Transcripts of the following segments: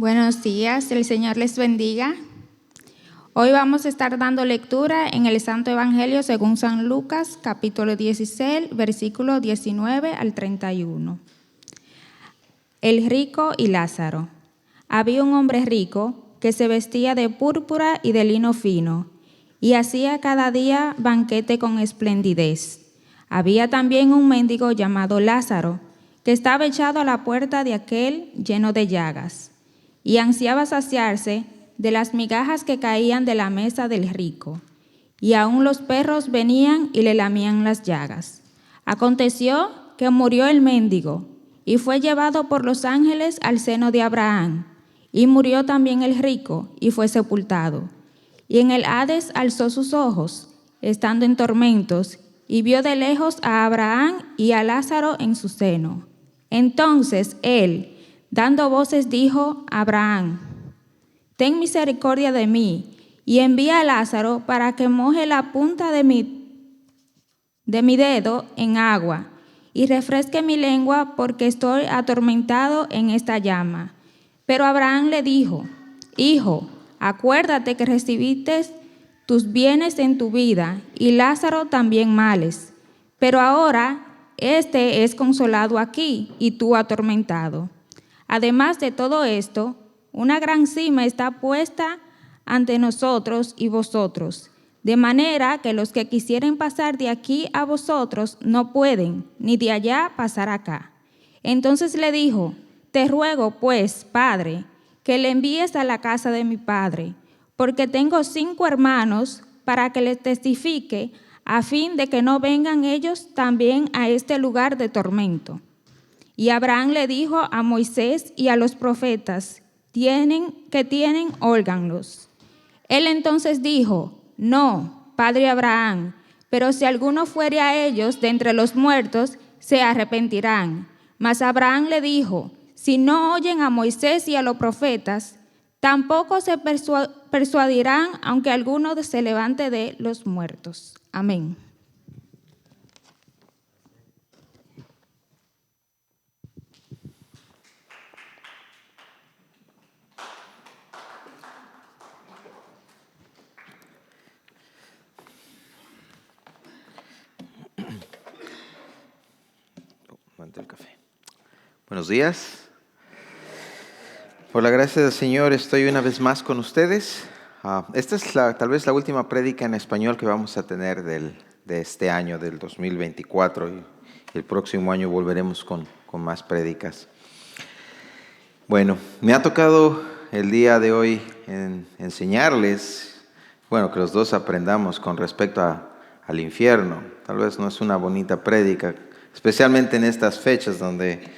Buenos días, el Señor les bendiga. Hoy vamos a estar dando lectura en el Santo Evangelio según San Lucas, capítulo 16, versículos 19 al 31. El rico y Lázaro. Había un hombre rico que se vestía de púrpura y de lino fino, y hacía cada día banquete con esplendidez. Había también un mendigo llamado Lázaro, que estaba echado a la puerta de aquel lleno de llagas, y ansiaba saciarse de las migajas que caían de la mesa del rico, y aun los perros venían y le lamían las llagas. Aconteció que murió el mendigo, y fue llevado por los ángeles al seno de Abraham, y murió también el rico, y fue sepultado. Y en el Hades alzó sus ojos, estando en tormentos, y vio de lejos a Abraham y a Lázaro en su seno. Entonces él, dando voces, dijo a Abraham: ten misericordia de mí, y envía a Lázaro para que moje la punta de mi dedo en agua, y refresque mi lengua, porque estoy atormentado en esta llama. Pero Abraham le dijo: hijo, acuérdate que recibiste tus bienes en tu vida, y Lázaro también males. Pero ahora este es consolado aquí, y tú atormentado. Además de todo esto, una gran cima está puesta ante nosotros y vosotros, de manera que los que quisieren pasar de aquí a vosotros no pueden, ni de allá pasar acá. Entonces le dijo: te ruego, pues, Padre, que le envíes a la casa de mi padre, porque tengo 5 hermanos, para que les testifique, a fin de que no vengan ellos también a este lugar de tormento. Y Abraham le dijo a Moisés y a los profetas: tienen, óiganlos. Él entonces dijo: no, padre Abraham, pero si alguno fuere a ellos de entre los muertos, se arrepentirán. Mas Abraham le dijo: si no oyen a Moisés y a los profetas, tampoco se persuadirán, aunque alguno se levante de los muertos. Amén. El café. Buenos días. Por la gracia del Señor estoy una vez más con ustedes. Esta es tal vez la última prédica en español que vamos a tener de este año, del 2024. Y el próximo año volveremos con más prédicas. Bueno, me ha tocado el día de hoy enseñarles, que los dos aprendamos con respecto al infierno. Tal vez no es una bonita prédica, especialmente en estas fechas donde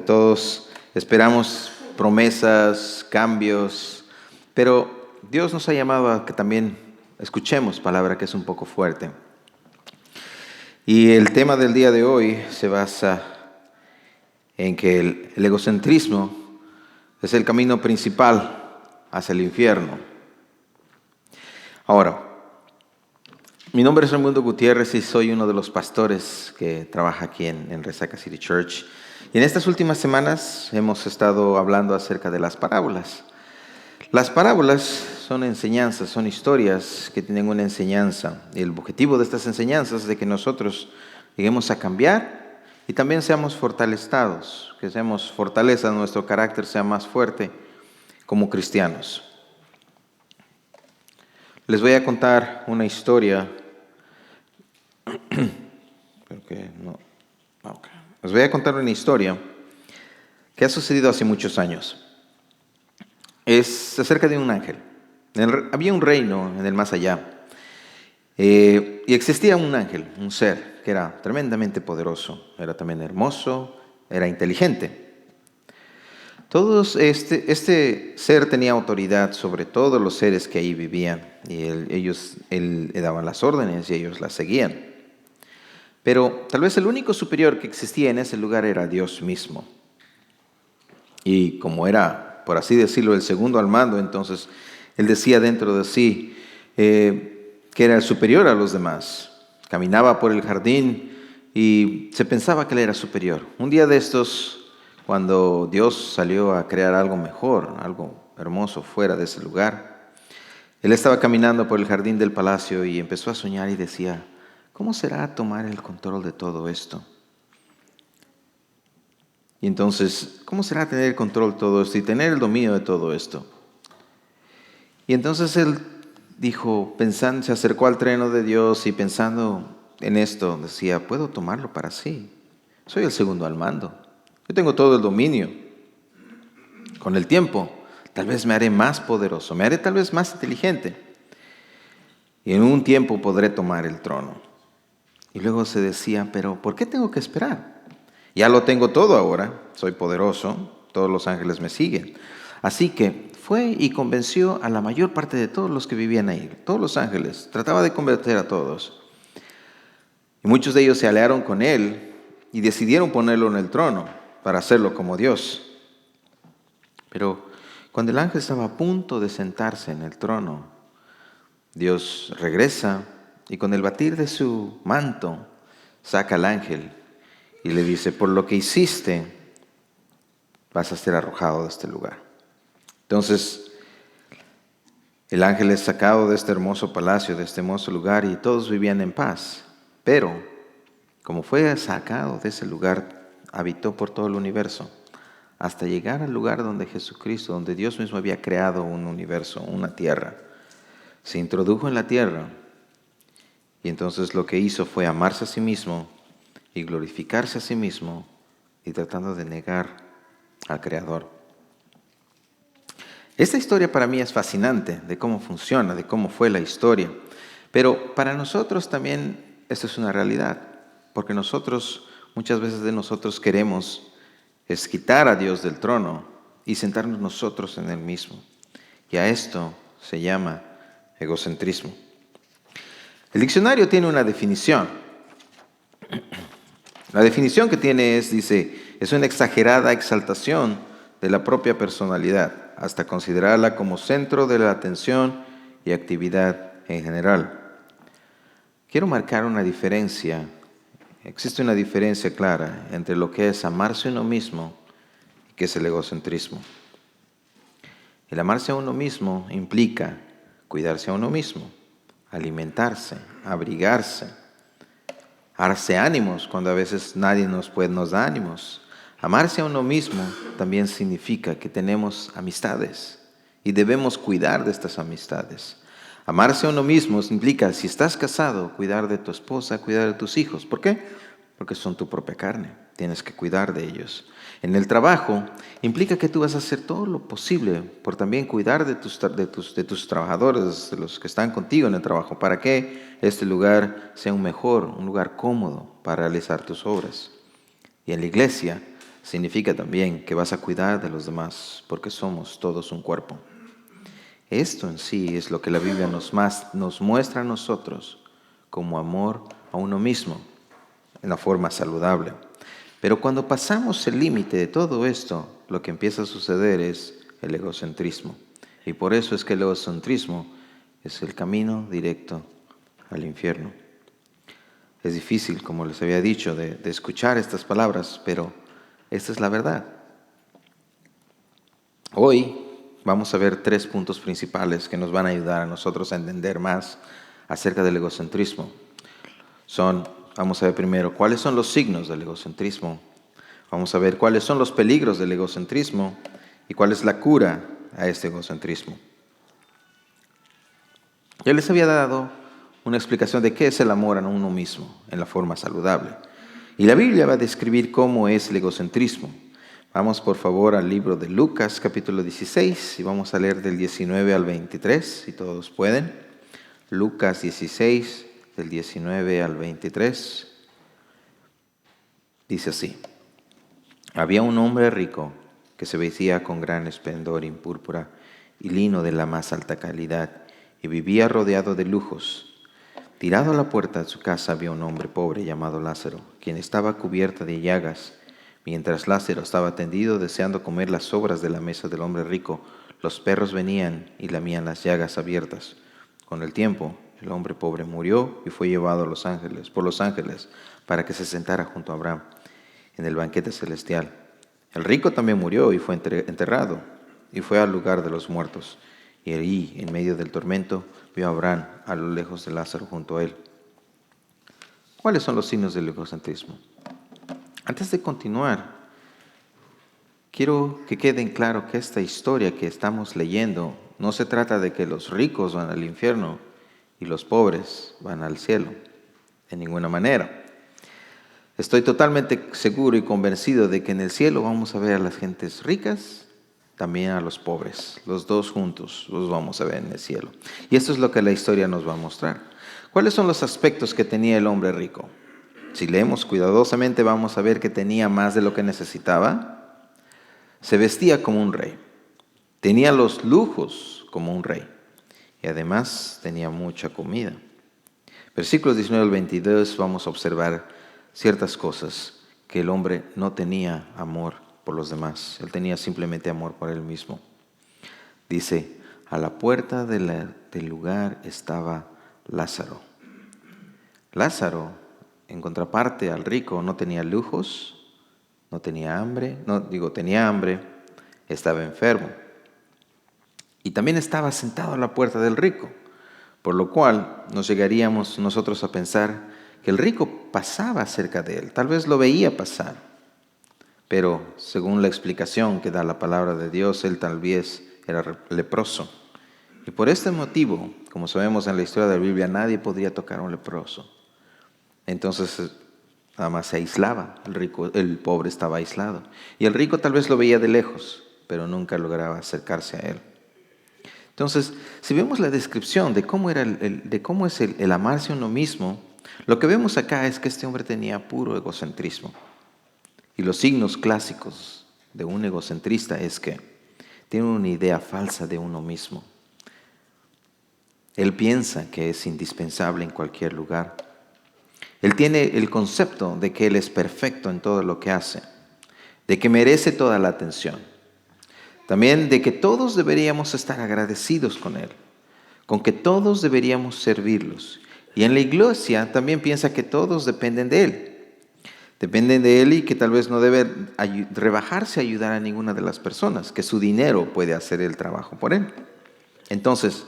todos esperamos promesas, cambios, pero Dios nos ha llamado a que también escuchemos palabra que es un poco fuerte. Y el tema del día de hoy se basa en que el egocentrismo es el camino principal hacia el infierno. Ahora, mi nombre es Raimundo Gutiérrez y soy uno de los pastores que trabaja aquí en Resaca City Church. Y en estas últimas semanas hemos estado hablando acerca de las parábolas. Las parábolas son enseñanzas, son historias que tienen una enseñanza. Y el objetivo de estas enseñanzas es de que nosotros lleguemos a cambiar y también seamos fortalecidos, que seamos fortaleza, nuestro carácter sea más fuerte como cristianos. Les voy a contar una historia. Les voy a contar una historia que ha sucedido hace muchos años. Es acerca de un ángel. Había un reino en el más allá. Y existía un ángel, un ser que era tremendamente poderoso. Era también hermoso, era inteligente. Este ser tenía autoridad sobre todos los seres que ahí vivían. Y él le daban las órdenes y ellos las seguían. Pero tal vez el único superior que existía en ese lugar era Dios mismo. Y como era, por así decirlo, el segundo al mando, entonces él decía dentro de sí que era el superior a los demás. Caminaba por el jardín y se pensaba que él era superior. Un día de estos, cuando Dios salió a crear algo mejor, algo hermoso fuera de ese lugar. Él estaba caminando por el jardín del palacio y empezó a soñar y decía, ¿cómo será tomar el control de todo esto? Y entonces, ¿cómo será tener el control de todo esto y tener el dominio de todo esto? Y entonces él dijo, pensando, se acercó al trono de Dios y pensando en esto, decía, puedo tomarlo para sí. Soy el segundo al mando. Yo tengo todo el dominio. Con el tiempo, tal vez me haré más poderoso, me haré tal vez más inteligente. Y en un tiempo podré tomar el trono. Y luego se decía, pero ¿por qué tengo que esperar? Ya lo tengo todo ahora, soy poderoso, todos los ángeles me siguen. Así que fue y convenció a la mayor parte de todos los que vivían ahí, todos los ángeles, trataba de convencer a todos. Y muchos de ellos se aliaron con él y decidieron ponerlo en el trono para hacerlo como Dios. Pero cuando el ángel estaba a punto de sentarse en el trono, Dios regresa y con el batir de su manto saca al ángel y le dice, por lo que hiciste, vas a ser arrojado de este lugar. Entonces, el ángel es sacado de este hermoso palacio, de este hermoso lugar, y todos vivían en paz. Pero, como fue sacado de ese lugar, habitó por todo el universo, hasta llegar al lugar donde Jesucristo, donde Dios mismo había creado un universo, una tierra. Se introdujo en la tierra, y entonces lo que hizo fue amarse a sí mismo, y glorificarse a sí mismo y tratando de negar al Creador. Esta historia para mí es fascinante de cómo funciona, de cómo fue la historia. Pero para nosotros también esto es una realidad, porque muchas veces de nosotros queremos es quitar a Dios del trono y sentarnos nosotros en Él mismo. Y a esto se llama egocentrismo. El diccionario tiene una definición. La definición que tiene dice, es una exagerada exaltación de la propia personalidad, hasta considerarla como centro de la atención y actividad en general. Quiero marcar una diferencia. Existe una diferencia clara entre lo que es amarse a uno mismo y que es el egocentrismo. El amarse a uno mismo implica cuidarse a uno mismo, alimentarse, abrigarse, darse ánimos cuando a veces nadie nos da ánimos. Amarse a uno mismo también significa que tenemos amistades y debemos cuidar de estas amistades. Amarse a uno mismo implica, si estás casado, cuidar de tu esposa, cuidar de tus hijos. ¿Por qué? Porque son tu propia carne, tienes que cuidar de ellos. En el trabajo implica que tú vas a hacer todo lo posible por también cuidar de tus trabajadores, de los que están contigo en el trabajo, para que este lugar sea un lugar cómodo para realizar tus obras. Y en la iglesia significa también que vas a cuidar de los demás, porque somos todos un cuerpo. Esto en sí es lo que la Biblia nos muestra a nosotros como amor a uno mismo, en la forma saludable. Pero cuando pasamos el límite de todo esto, lo que empieza a suceder es el egocentrismo. Y por eso es que el egocentrismo es el camino directo al infierno. Es difícil, como les había dicho, de escuchar estas palabras, pero esta es la verdad. Hoy vamos a ver 3 puntos principales que nos van a ayudar a nosotros a entender más acerca del egocentrismo. Vamos a ver primero cuáles son los signos del egocentrismo. Vamos a ver cuáles son los peligros del egocentrismo y cuál es la cura a este egocentrismo. Yo les había dado una explicación de qué es el amor a uno mismo en la forma saludable. Y la Biblia va a describir cómo es el egocentrismo. Vamos por favor al libro de Lucas, capítulo 16, y vamos a leer del 19 al 23, si todos pueden. Lucas 16, del 19 al 23. Dice así: había un hombre rico que se vestía con gran esplendor en púrpura y lino de la más alta calidad, y vivía rodeado de lujos. Tirado a la puerta de su casa había un hombre pobre llamado Lázaro, quien estaba cubierta de llagas. Mientras Lázaro estaba tendido deseando comer las sobras de la mesa del hombre rico, los perros venían y lamían las llagas abiertas. Con el tiempo, el hombre pobre murió y fue llevado por los ángeles para que se sentara junto a Abraham en el banquete celestial. El rico también murió y fue enterrado, y fue al lugar de los muertos. Y allí, en medio del tormento, vio a Abraham a lo lejos de Lázaro junto a él. ¿Cuáles son los signos del egocentrismo? Antes de continuar, quiero que queden claro que esta historia que estamos leyendo no se trata de que los ricos van al infierno y los pobres van al cielo, de ninguna manera. Estoy totalmente seguro y convencido de que en el cielo vamos a ver a las gentes ricas, también a los pobres. Los dos juntos los vamos a ver en el cielo. Y esto es lo que la historia nos va a mostrar. ¿Cuáles son los aspectos que tenía el hombre rico? Si leemos cuidadosamente vamos a ver que tenía más de lo que necesitaba. Se vestía como un rey. Tenía los lujos como un rey. Y además tenía mucha comida. Versículos 19 al 22 vamos a observar ciertas cosas, que el hombre no tenía amor por los demás. Él tenía simplemente amor por él mismo. Dice, a la puerta del lugar estaba Lázaro. Lázaro, en contraparte al rico, no tenía lujos, no tenía hambre, tenía hambre, estaba enfermo. Y también estaba sentado a la puerta del rico, por lo cual nos llegaríamos nosotros a pensar que el rico pasaba cerca de él, tal vez lo veía pasar, pero según la explicación que da la palabra de Dios, él tal vez era leproso. Y por este motivo, como sabemos en la historia de la Biblia, nadie podría tocar a un leproso. Entonces, nada más se aislaba, el pobre estaba aislado. Y el rico tal vez lo veía de lejos, pero nunca lograba acercarse a él. Entonces, si vemos la descripción de cómo es el amarse a uno mismo, lo que vemos acá es que este hombre tenía puro egocentrismo. Y los signos clásicos de un egocentrista es que tiene una idea falsa de uno mismo. Él piensa que es indispensable en cualquier lugar. Él tiene el concepto de que él es perfecto en todo lo que hace, de que merece toda la atención. También de que todos deberíamos estar agradecidos con él, con que todos deberíamos servirlos. Y en la iglesia también piensa que todos dependen de él. Dependen de él y que tal vez no debe rebajarse a ayudar a ninguna de las personas, que su dinero puede hacer el trabajo por él. Entonces,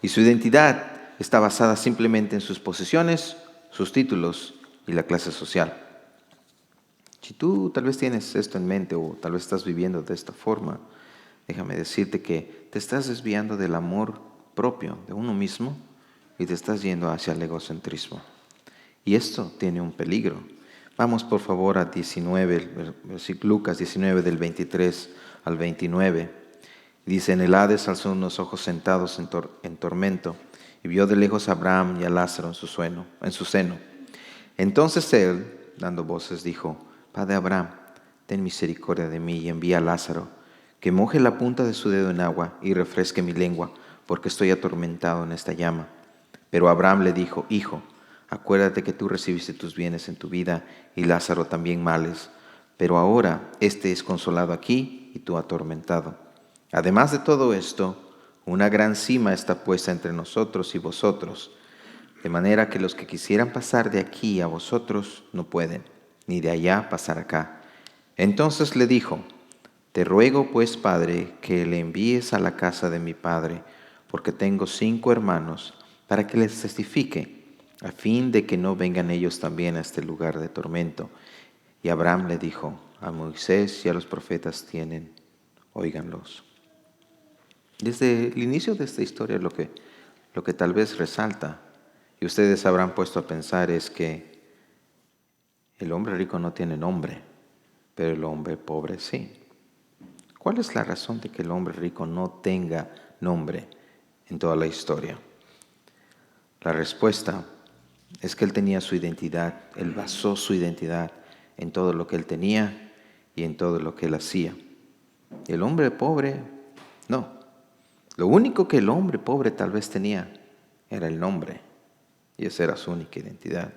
y su identidad está basada simplemente en sus posesiones, sus títulos y la clase social. Si tú tal vez tienes esto en mente o tal vez estás viviendo de esta forma, déjame decirte que te estás desviando del amor propio de uno mismo y te estás yendo hacia el egocentrismo. Y esto tiene un peligro. Vamos por favor a 19, Lucas 19 del 23 al 29. Dice, en el Hades alzó unos ojos sentados en tormento y vio de lejos a Abraham y a Lázaro en su seno. Entonces él, dando voces, dijo, Padre Abraham, ten misericordia de mí y envía a Lázaro, que moje la punta de su dedo en agua y refresque mi lengua, porque estoy atormentado en esta llama. Pero Abraham le dijo, Hijo, acuérdate que tú recibiste tus bienes en tu vida y Lázaro también males, pero ahora éste es consolado aquí y tú atormentado. Además de todo esto, una gran sima está puesta entre nosotros y vosotros, de manera que los que quisieran pasar de aquí a vosotros no pueden, ni de allá pasar acá. Entonces le dijo, Te ruego pues, Padre, que le envíes a la casa de mi padre, porque tengo 5 hermanos, para que les testifique, a fin de que no vengan ellos también a este lugar de tormento. Y Abraham le dijo, a Moisés y a los profetas tienen, óiganlos. Desde el inicio de esta historia lo que tal vez resalta, y ustedes habrán puesto a pensar, es que el hombre rico no tiene nombre, pero el hombre pobre sí. ¿Cuál es la razón de que el hombre rico no tenga nombre en toda la historia? La respuesta es que él tenía su identidad, él basó su identidad en todo lo que él tenía y en todo lo que él hacía. El hombre pobre, no. Lo único que el hombre pobre tal vez tenía era el nombre, y esa era su única identidad.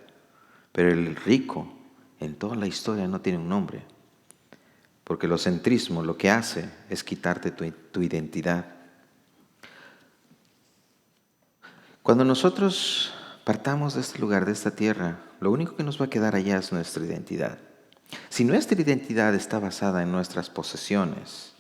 Pero el rico en toda la historia no tiene un nombre, porque el egocentrismo lo que hace es quitarte tu identidad. Cuando nosotros partamos de este lugar, de esta tierra, lo único que nos va a quedar allá es nuestra identidad. Si nuestra identidad está basada en nuestras posesiones,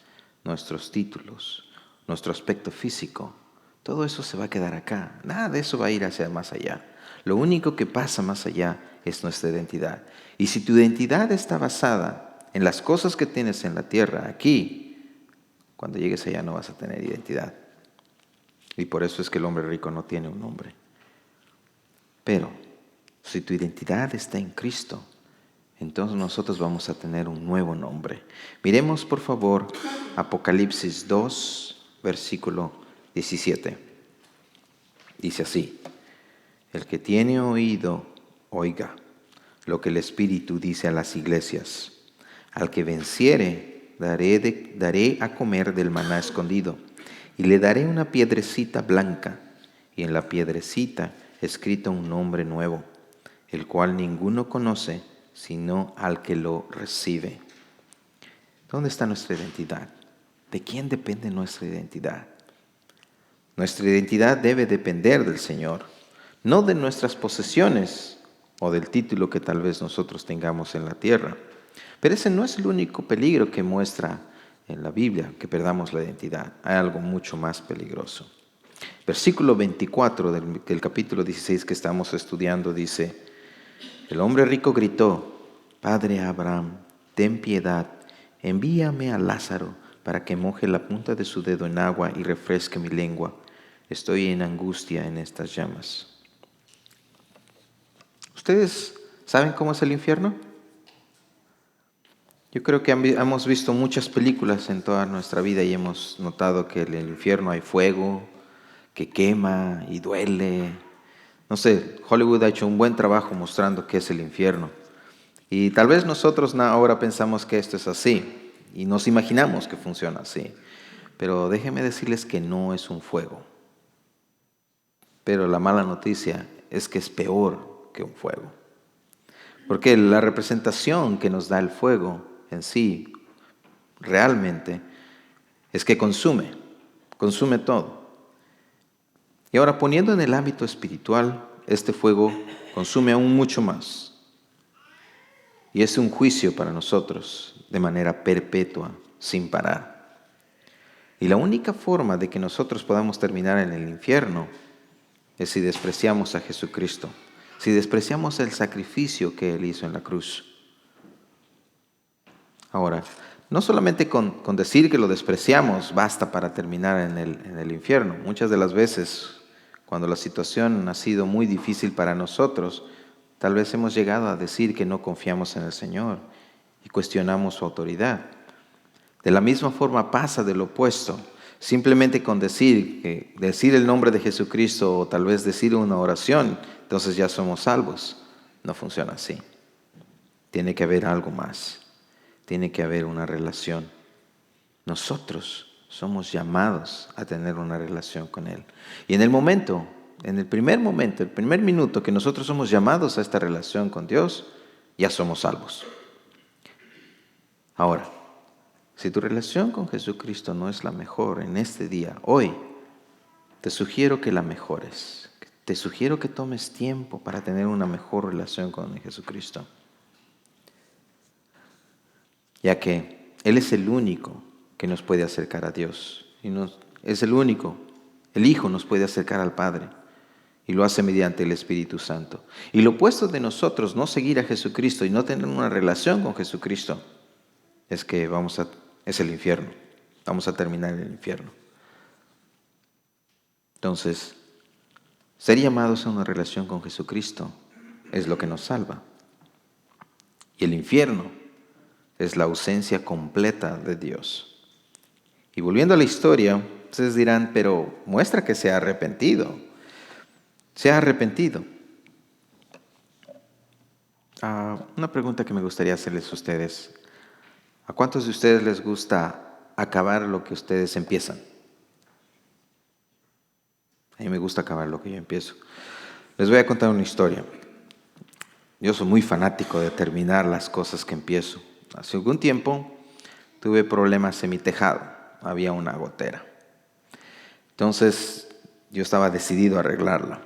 nuestros títulos, nuestro aspecto físico, todo eso se va a quedar acá. Nada de eso va a ir hacia más allá. Lo único que pasa más allá es nuestra identidad. Y si tu identidad está basada en las cosas que tienes en la tierra, aquí, cuando llegues allá no vas a tener identidad. Y por eso es que el hombre rico no tiene un nombre. Pero si tu identidad está en Cristo, entonces nosotros vamos a tener un nuevo nombre. Miremos por favor Apocalipsis 2, versículo 17. Dice así: el que tiene oído, oiga lo que el Espíritu dice a las iglesias. Al que venciere, daré a comer del maná escondido, y le daré una piedrecita blanca, y en la piedrecita escrito un nombre nuevo, el cual ninguno conoce sino al que lo recibe. ¿Dónde está nuestra identidad? ¿De quién depende nuestra identidad? Nuestra identidad debe depender del Señor, no de nuestras posesiones o del título que tal vez nosotros tengamos en la tierra. Pero ese no es el único peligro que muestra en la Biblia, que perdamos la identidad. Hay algo mucho más peligroso. Versículo 24 del capítulo 16 que estamos estudiando dice: el hombre rico gritó: Padre Abraham, ten piedad, envíame a Lázaro para que moje la punta de su dedo en agua y refresque mi lengua. Estoy en angustia en estas llamas. ¿Ustedes saben cómo es el infierno? Yo creo que hemos visto muchas películas en toda nuestra vida y hemos notado que en el infierno hay fuego, que quema y duele. No sé, Hollywood ha hecho un buen trabajo mostrando qué es el infierno. Y tal vez nosotros ahora pensamos que esto es así y nos imaginamos que funciona así. Pero déjenme decirles que no es un fuego. Pero la mala noticia es que es peor que un fuego. Porque la representación que nos da el fuego en sí, realmente, es que consume todo. Y ahora, poniendo en el ámbito espiritual, este fuego consume aún mucho más. Y es un juicio para nosotros de manera perpetua, sin parar. Y la única forma de que nosotros podamos terminar en el infierno es si despreciamos a Jesucristo, si despreciamos el sacrificio que Él hizo en la cruz. Ahora, no solamente con decir que lo despreciamos basta para terminar en el infierno. Muchas de las veces, cuando la situación ha sido muy difícil para nosotros, tal vez hemos llegado a decir que no confiamos en el Señor y cuestionamos su autoridad. De la misma forma pasa del opuesto. Simplemente con decir el nombre de Jesucristo o tal vez decir una oración, entonces ya somos salvos. No funciona así. Tiene que haber algo más. Tiene que haber una relación. Nosotros somos llamados a tener una relación con Él. Y en el primer minuto que nosotros somos llamados a esta relación con Dios, ya somos salvos. Ahora, si tu relación con Jesucristo no es la mejor en este día, hoy, te sugiero que la mejores. Te sugiero que tomes tiempo para tener una mejor relación con Jesucristo. Ya que Él es el único que nos puede acercar a Dios. Es el único. El Hijo nos puede acercar al Padre. Y lo hace mediante el Espíritu Santo. Y lo opuesto de nosotros no seguir a Jesucristo y no tener una relación con Jesucristo es que es el infierno. Vamos a terminar en el infierno. Entonces, ser llamados a una relación con Jesucristo es lo que nos salva. Y el infierno es la ausencia completa de Dios. Y volviendo a la historia, ustedes dirán, pero muestra que se ha arrepentido. Se ha arrepentido. Una pregunta que me gustaría hacerles a ustedes. ¿A cuántos de ustedes les gusta acabar lo que ustedes empiezan? A mí me gusta acabar lo que yo empiezo. Les voy a contar una historia. Yo soy muy fanático de terminar las cosas que empiezo. Hace algún tiempo tuve problemas en mi tejado. Había una gotera. Entonces yo estaba decidido a arreglarla.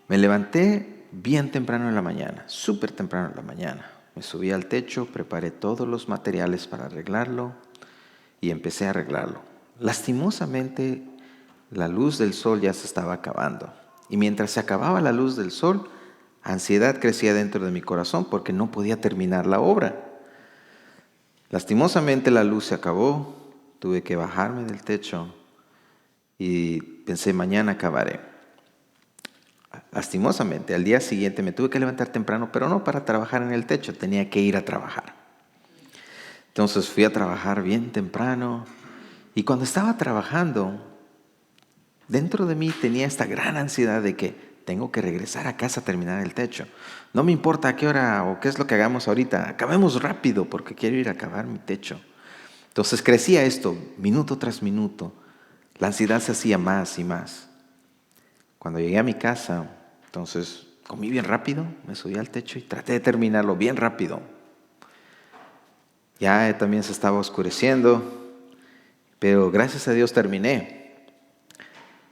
Me levanté bien temprano en la mañana, súper temprano en la mañana. Me subí al techo, preparé todos los materiales para arreglarlo y empecé a arreglarlo. Lastimosamente, la luz del sol ya se estaba acabando. Y mientras se acababa la luz del sol, ansiedad crecía dentro de mi corazón porque no podía terminar la obra. Lastimosamente la luz se acabó, tuve que bajarme del techo y pensé, mañana acabaré. Lastimosamente, al día siguiente me tuve que levantar temprano, pero no para trabajar en el techo, tenía que ir a trabajar. Entonces fui a trabajar bien temprano y cuando estaba trabajando, dentro de mí tenía esta gran ansiedad de que tengo que regresar a casa a terminar el techo. No me importa a qué hora o qué es lo que hagamos ahorita, acabemos rápido porque quiero ir a acabar mi techo. Entonces crecía esto, minuto tras minuto. La ansiedad se hacía más y más. Cuando llegué a mi casa, entonces comí bien rápido, me subí al techo y traté de terminarlo bien rápido. Ya también se estaba oscureciendo, pero gracias a Dios terminé.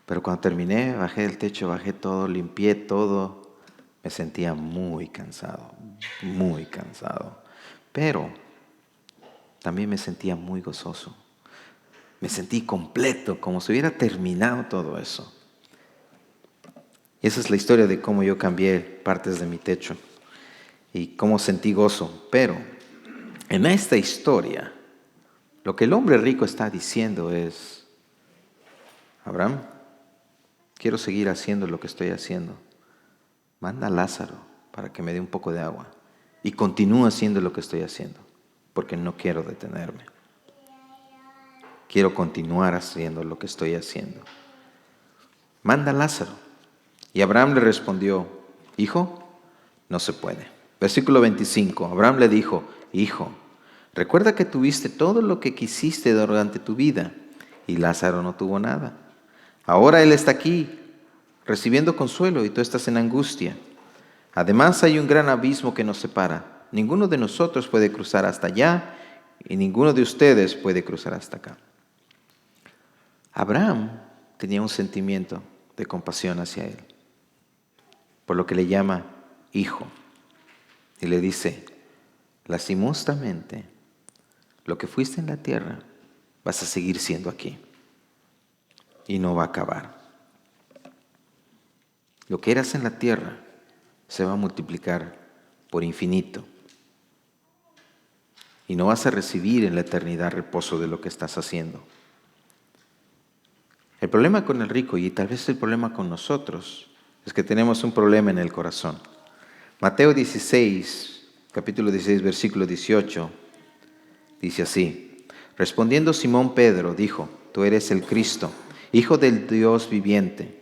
Pero cuando terminé, bajé del techo, bajé todo, limpié todo. Me sentía muy cansado. Pero también me sentía muy gozoso. Me sentí completo, como si hubiera terminado todo eso. Y esa es la historia de cómo yo cambié partes de mi techo y cómo sentí gozo. Pero en esta historia, lo que el hombre rico está diciendo es, Abraham, quiero seguir haciendo lo que estoy haciendo. Manda a Lázaro para que me dé un poco de agua y continúa haciendo lo que estoy haciendo, porque no quiero detenerme. Quiero continuar haciendo lo que estoy haciendo. Manda a Lázaro. Y Abraham le respondió, hijo, no se puede. Versículo 25, Abraham le dijo, hijo, recuerda que tuviste todo lo que quisiste durante tu vida y Lázaro no tuvo nada. Ahora él está aquí recibiendo consuelo y tú estás en angustia. Además hay un gran abismo que nos separa. Ninguno de nosotros puede cruzar hasta allá y ninguno de ustedes puede cruzar hasta acá. Abraham tenía un sentimiento de compasión hacia él, por lo que le llama hijo. Y le dice, lastimosamente, lo que fuiste en la tierra, vas a seguir siendo aquí. Y no va a acabar. Lo que eras en la tierra se va a multiplicar por infinito. Y no vas a recibir en la eternidad reposo de lo que estás haciendo. El problema con el rico, y tal vez el problema con nosotros, es que tenemos un problema en el corazón. Mateo 16, capítulo 16, versículo 18, dice así. Respondiendo Simón Pedro, dijo, tú eres el Cristo, Hijo del Dios viviente.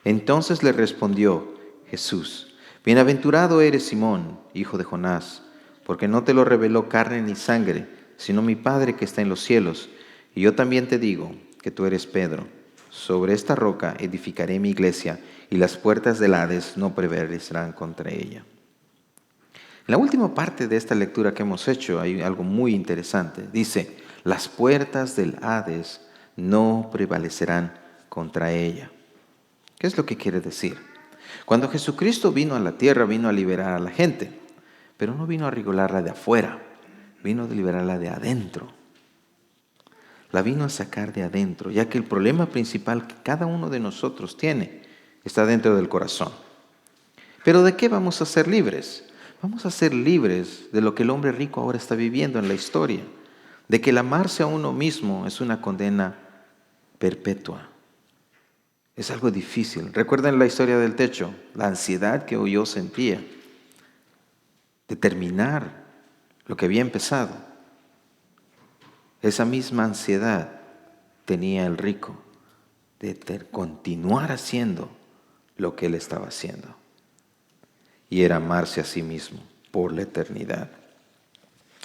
Entonces le respondió Jesús, bienaventurado eres Simón, hijo de Jonás, porque no te lo reveló carne ni sangre, sino mi Padre que está en los cielos. Y yo también te digo que tú eres Pedro. Sobre esta roca edificaré mi iglesia, y las puertas del Hades no prevalecerán contra ella. En la última parte de esta lectura que hemos hecho hay algo muy interesante. Dice, las puertas del Hades no prevalecerán contra ella. ¿Qué es lo que quiere decir? Cuando Jesucristo vino a la tierra, vino a liberar a la gente, pero no vino a regularla de afuera, vino a liberarla de adentro. La vino a sacar de adentro, ya que el problema principal que cada uno de nosotros tiene está dentro del corazón. ¿Pero de qué vamos a ser libres? Vamos a ser libres de lo que el hombre rico ahora está viviendo en la historia, de que el amarse a uno mismo es una condena perpetua. Es algo difícil. Recuerden la historia del techo, la ansiedad que yo sentía de terminar lo que había empezado. Esa misma ansiedad tenía el rico de continuar haciendo lo que él estaba haciendo. Y era amarse a sí mismo por la eternidad.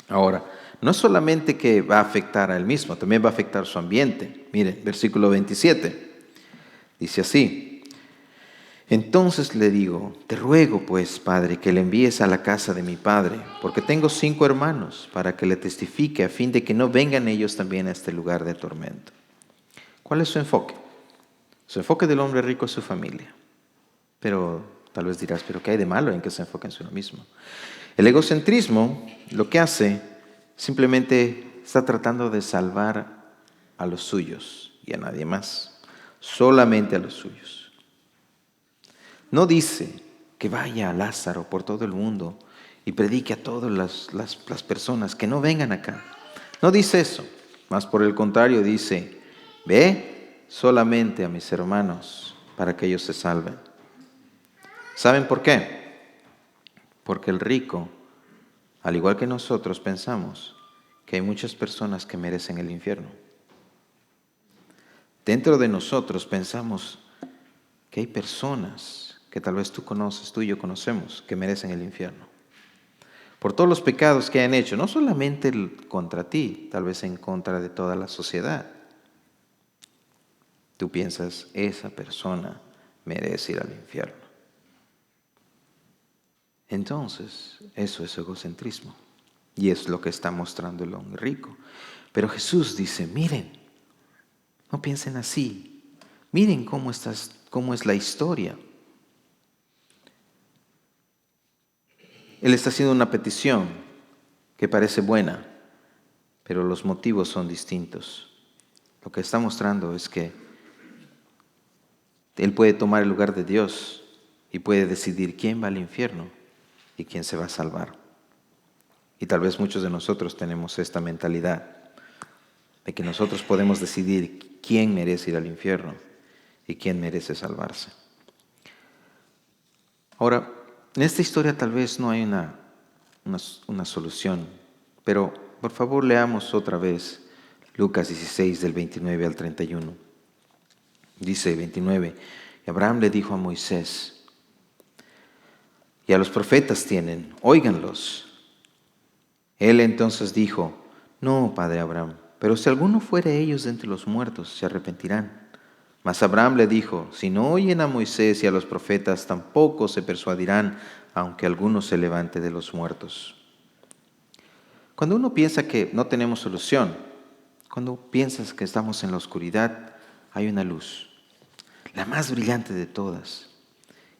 Ahora, no solamente que va a afectar a él mismo, también va a afectar su ambiente. Mire, versículo 27, dice así. Entonces le digo, te ruego pues, Padre, que le envíes a la casa de mi padre, porque tengo 5 hermanos, para que le testifique a fin de que no vengan ellos también a este lugar de tormento. ¿Cuál es su enfoque? Su enfoque del hombre rico es su familia. Pero tal vez dirás, ¿pero qué hay de malo en que se enfoque en sí mismo? El egocentrismo lo que hace simplemente está tratando de salvar a los suyos y a nadie más, solamente a los suyos. No dice que vaya a Lázaro por todo el mundo y predique a todas las personas que no vengan acá. No dice eso, más por el contrario dice, ve solamente a mis hermanos para que ellos se salven. ¿Saben por qué? Porque el rico, al igual que nosotros, pensamos que hay muchas personas que merecen el infierno. Dentro de nosotros pensamos que hay personas que tal vez tú conoces, tú y yo conocemos, que merecen el infierno. Por todos los pecados que han hecho, no solamente contra ti, tal vez en contra de toda la sociedad. Tú piensas, esa persona merece ir al infierno. Entonces, eso es egocentrismo. Y es lo que está mostrando el hombre rico. Pero Jesús dice, miren, no piensen así. Miren cómo es la historia. Él está haciendo una petición que parece buena, pero los motivos son distintos. Lo que está mostrando es que Él puede tomar el lugar de Dios y puede decidir quién va al infierno y quién se va a salvar. Y tal vez muchos de nosotros tenemos esta mentalidad de que nosotros podemos decidir quién merece ir al infierno y quién merece salvarse. Ahora, en esta historia tal vez no hay una solución, pero por favor leamos otra vez Lucas 16 del 29 al 31. Dice 29, y Abraham le dijo a Moisés, y a los profetas tienen, óiganlos. Él entonces dijo, no, padre Abraham, pero si alguno fuere ellos de entre los muertos, se arrepentirán. Mas Abraham le dijo, si no oyen a Moisés y a los profetas, tampoco se persuadirán, aunque alguno se levante de los muertos. Cuando uno piensa que no tenemos solución, cuando piensas que estamos en la oscuridad, hay una luz, la más brillante de todas.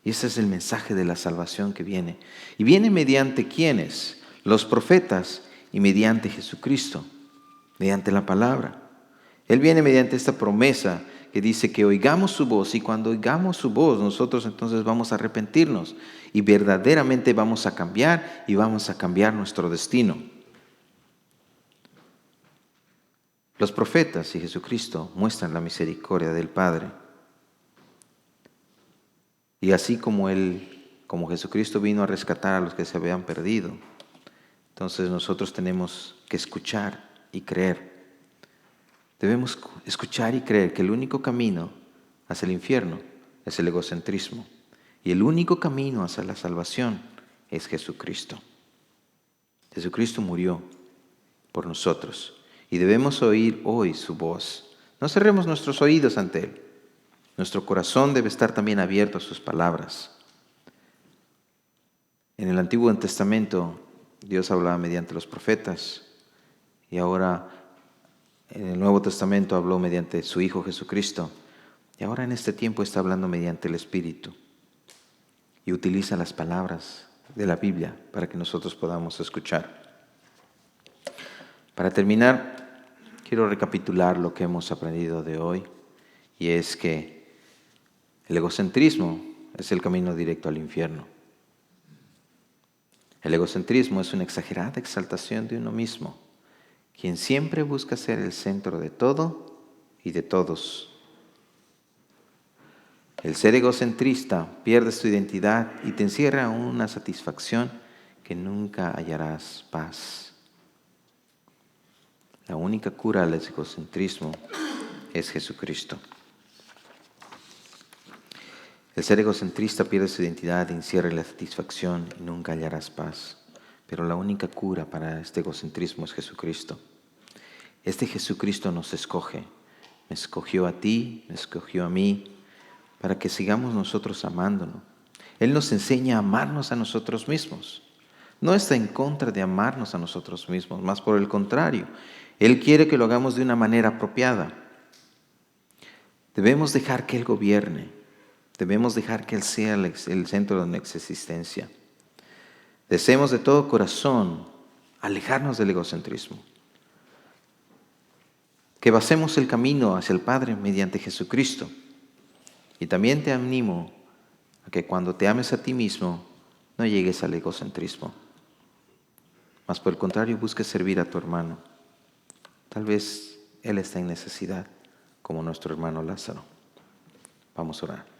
Y ese es el mensaje de la salvación que viene. Y viene mediante ¿quiénes? Los profetas y mediante Jesucristo, mediante la palabra. Él viene mediante esta promesa que dice que oigamos su voz, y cuando oigamos su voz nosotros entonces vamos a arrepentirnos y verdaderamente vamos a cambiar y vamos a cambiar nuestro destino. Los profetas y Jesucristo muestran la misericordia del Padre. Y así como Jesucristo vino a rescatar a los que se habían perdido, entonces nosotros tenemos que escuchar y creer. Debemos escuchar y creer que el único camino hacia el infierno es el egocentrismo. Y el único camino hacia la salvación es Jesucristo. Jesucristo murió por nosotros y debemos oír hoy su voz. No cerremos nuestros oídos ante Él. Nuestro corazón debe estar también abierto a sus palabras. En el Antiguo Testamento Dios hablaba mediante los profetas y ahora en el Nuevo Testamento habló mediante su Hijo Jesucristo y ahora en este tiempo está hablando mediante el Espíritu y utiliza las palabras de la Biblia para que nosotros podamos escuchar. Para terminar, quiero recapitular lo que hemos aprendido de hoy y es que el egocentrismo es el camino directo al infierno. El egocentrismo es una exagerada exaltación de uno mismo, quien siempre busca ser el centro de todo y de todos. El ser egocentrista pierde su identidad y te encierra en una satisfacción que nunca hallarás paz. La única cura al egocentrismo es Jesucristo. El ser egocentrista pierde su identidad, encierra la satisfacción y nunca hallarás paz. Pero la única cura para este egocentrismo es Jesucristo. Este Jesucristo nos escoge. Me escogió a ti, me escogió a mí, para que sigamos nosotros amándonos. Él nos enseña a amarnos a nosotros mismos. No está en contra de amarnos a nosotros mismos, más por el contrario. Él quiere que lo hagamos de una manera apropiada. Debemos dejar que Él gobierne. Debemos dejar que Él sea el centro de nuestra existencia. Deseemos de todo corazón alejarnos del egocentrismo. Que basemos el camino hacia el Padre mediante Jesucristo. Y también te animo a que cuando te ames a ti mismo, no llegues al egocentrismo. Mas por el contrario, busques servir a tu hermano. Tal vez él está en necesidad, como nuestro hermano Lázaro. Vamos a orar.